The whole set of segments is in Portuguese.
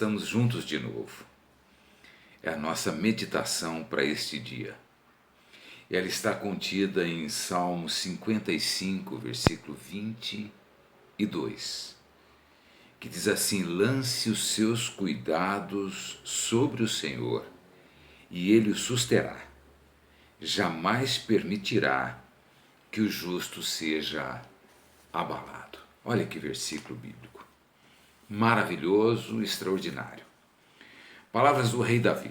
estamos juntos de novo. É a nossa meditação para este dia. Ela está contida em Salmo 55, versículo 22, que diz assim: lance os seus cuidados sobre o Senhor, e Ele o susterá. Jamais permitirá que o justo seja abalado. Olha que versículo bíblico. Maravilhoso, extraordinário. Palavras do rei Davi.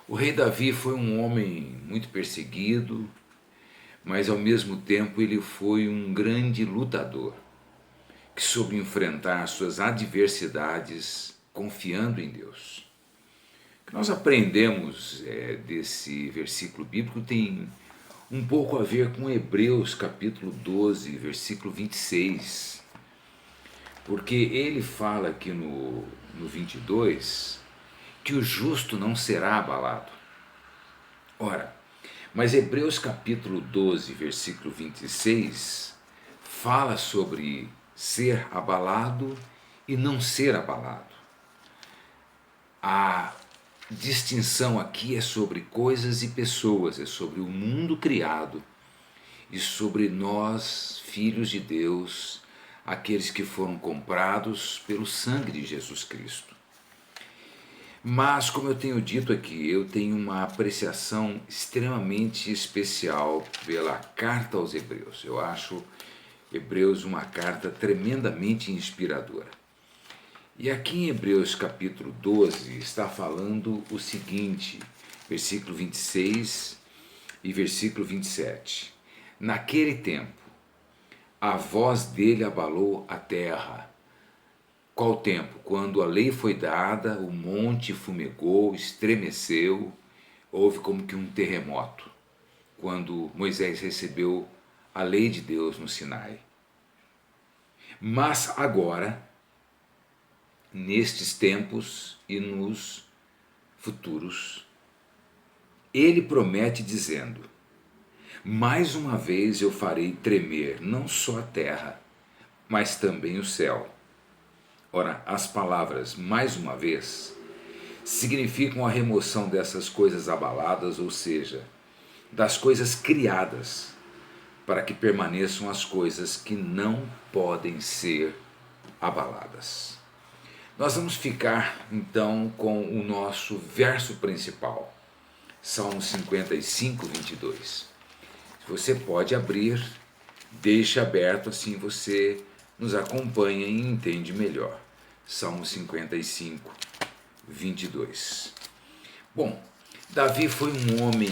O rei Davi foi um homem muito perseguido, mas ao mesmo tempo ele foi um grande lutador, que soube enfrentar suas adversidades confiando em Deus. O que nós aprendemos desse versículo bíblico tem um pouco a ver com Hebreus capítulo 12, versículo 26, porque ele fala aqui no 22 que o justo não será abalado. Ora, mas Hebreus capítulo 12, versículo 26 fala sobre ser abalado e não ser abalado. A distinção aqui é sobre coisas e pessoas, é sobre o mundo criado e sobre nós, filhos de Deus, aqueles que foram comprados pelo sangue de Jesus Cristo. Mas, como eu tenho dito aqui, eu tenho uma apreciação extremamente especial pela carta aos Hebreus. Eu acho Hebreus uma carta tremendamente inspiradora. E aqui em Hebreus capítulo 12 está falando o seguinte, versículo 26 e versículo 27. Naquele tempo, a voz dele abalou a terra. Qual tempo? Quando a lei foi dada, o monte fumegou, estremeceu, houve como que um terremoto, quando Moisés recebeu a lei de Deus no Sinai. Mas agora, nestes tempos e nos futuros, ele promete dizendo: mais uma vez eu farei tremer não só a terra, mas também o céu. Ora, as palavras mais uma vez significam a remoção dessas coisas abaladas, ou seja, das coisas criadas, para que permaneçam as coisas que não podem ser abaladas. Nós vamos ficar então com o nosso verso principal, Salmo 55, 22. Você pode abrir, deixe aberto, assim você nos acompanha e entende melhor. Salmo 55, 22. Bom, Davi foi um homem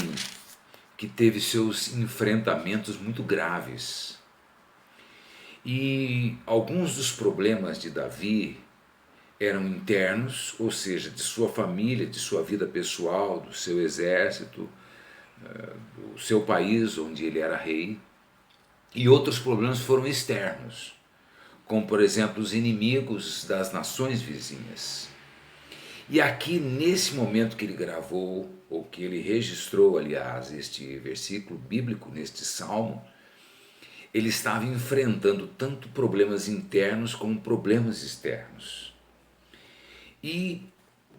que teve seus enfrentamentos muito graves. E alguns dos problemas de Davi eram internos, ou seja, de sua família, de sua vida pessoal, do seu exército, do seu país onde ele era rei. E outros problemas foram externos, como por exemplo os inimigos das nações vizinhas. E aqui nesse momento que ele gravou, ou que ele registrou, aliás, este versículo bíblico, neste salmo, ele estava enfrentando tanto problemas internos como problemas externos. E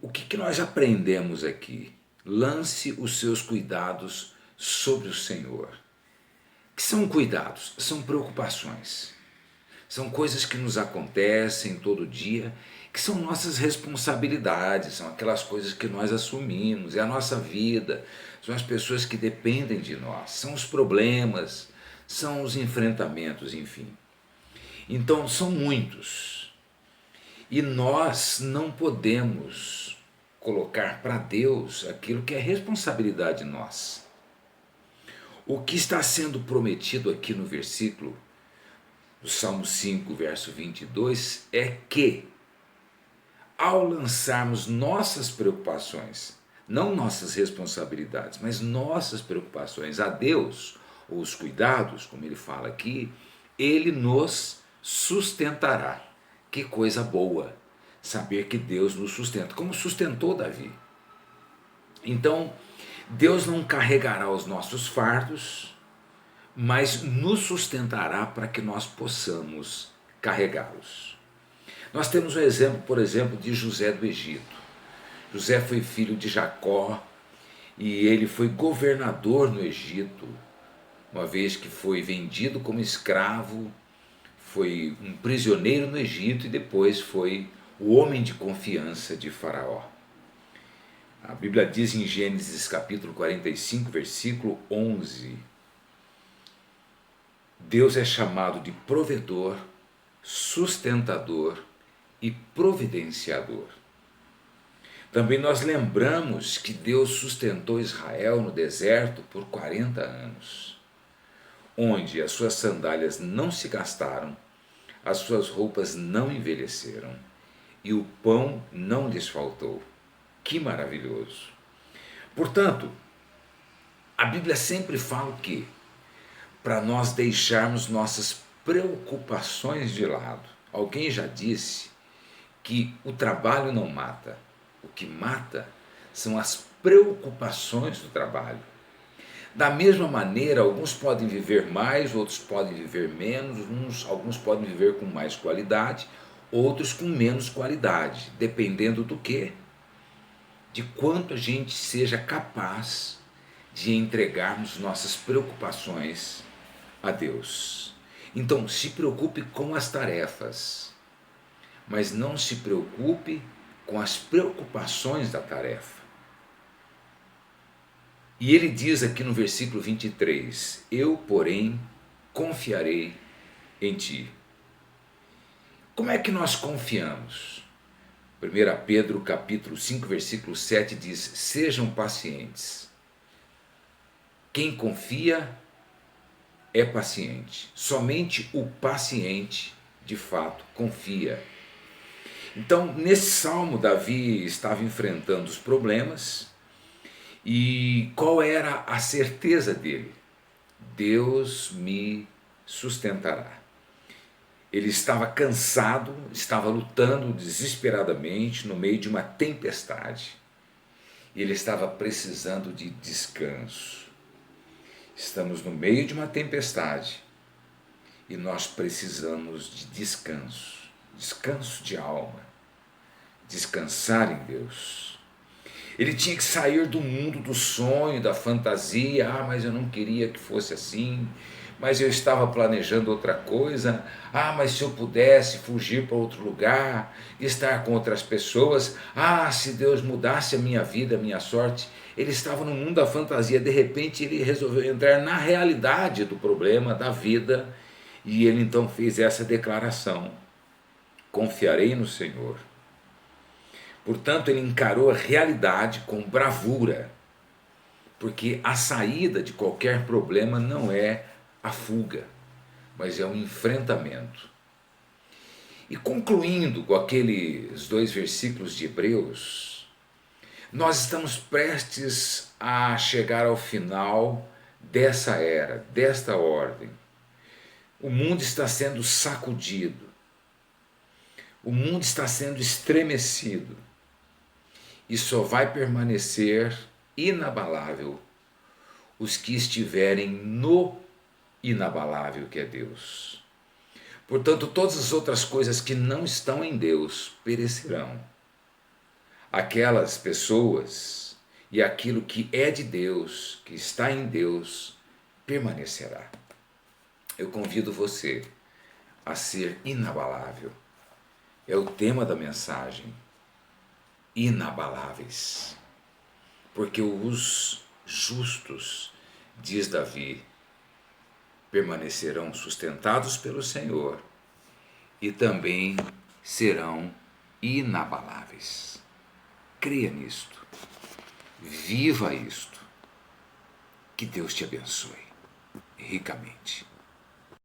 o que nós aprendemos aqui? Lance os seus cuidados sobre o Senhor. O que são cuidados? São preocupações. São coisas que nos acontecem todo dia, que são nossas responsabilidades, são aquelas coisas que nós assumimos, é a nossa vida, são as pessoas que dependem de nós, são os problemas, são os enfrentamentos, enfim. Então são muitos. E nós não podemos colocar para Deus aquilo que é responsabilidade nossa. O que está sendo prometido aqui no versículo do Salmo 5, verso 22, é que, ao lançarmos nossas preocupações, não nossas responsabilidades, mas nossas preocupações a Deus, ou os cuidados, como ele fala aqui, ele nos sustentará. Que coisa boa, saber que Deus nos sustenta, como sustentou Davi. Então, Deus não carregará os nossos fardos, mas nos sustentará para que nós possamos carregá-los. Nós temos o exemplo, por exemplo, de José do Egito. José foi filho de Jacó e ele foi governador no Egito, uma vez que foi vendido como escravo, foi um prisioneiro no Egito e depois foi o homem de confiança de Faraó. A Bíblia diz em Gênesis capítulo 45, versículo 11, Deus é chamado de provedor, sustentador e providenciador. Também nós lembramos que Deus sustentou Israel no deserto por 40 anos, onde as suas sandálias não se gastaram, as suas roupas não envelheceram e o pão não lhes faltou. Que maravilhoso! Portanto, a Bíblia sempre fala o quê? Para nós deixarmos nossas preocupações de lado. Alguém já disse que o trabalho não mata, o que mata são as preocupações do trabalho. Da mesma maneira, alguns podem viver mais, outros podem viver menos, alguns podem viver com mais qualidade, outros com menos qualidade, dependendo do quê? De quanto a gente seja capaz de entregarmos nossas preocupações a Deus. Então, se preocupe com as tarefas, mas não se preocupe com as preocupações da tarefa. E ele diz aqui no versículo 23, eu, porém, confiarei em ti. Como é que nós confiamos? 1 Pedro capítulo 5, versículo 7 diz, sejam pacientes. Quem confia é paciente. Somente o paciente, de fato, confia. Então, nesse salmo, Davi estava enfrentando os problemas e qual era a certeza dele? Deus me sustentará. Ele estava cansado, estava lutando desesperadamente no meio de uma tempestade. E ele estava precisando de descanso. Estamos no meio de uma tempestade e nós precisamos de descanso, descanso de alma, descansar em Deus. Ele tinha que sair do mundo do sonho, da fantasia, mas eu não queria que fosse assim, mas eu estava planejando outra coisa, mas se eu pudesse fugir para outro lugar, estar com outras pessoas, se Deus mudasse a minha vida, a minha sorte. Ele estava no mundo da fantasia, de repente ele resolveu entrar na realidade do problema, da vida, e ele então fez essa declaração, confiarei no Senhor. Portanto, ele encarou a realidade com bravura, porque a saída de qualquer problema não é a fuga, mas é um enfrentamento. E concluindo com aqueles 2 versículos de Hebreus, nós estamos prestes a chegar ao final dessa era, desta ordem. O mundo está sendo sacudido, o mundo está sendo estremecido, e só vai permanecer inabalável os que estiverem no inabalável que é Deus. Portanto, todas as outras coisas que não estão em Deus perecerão. Aquelas pessoas e aquilo que é de Deus, que está em Deus, permanecerá. Eu convido você a ser inabalável. É o tema da mensagem. Inabaláveis. Porque os justos, diz Davi, permanecerão sustentados pelo Senhor e também serão inabaláveis. Creia nisto, viva isto, que Deus te abençoe ricamente.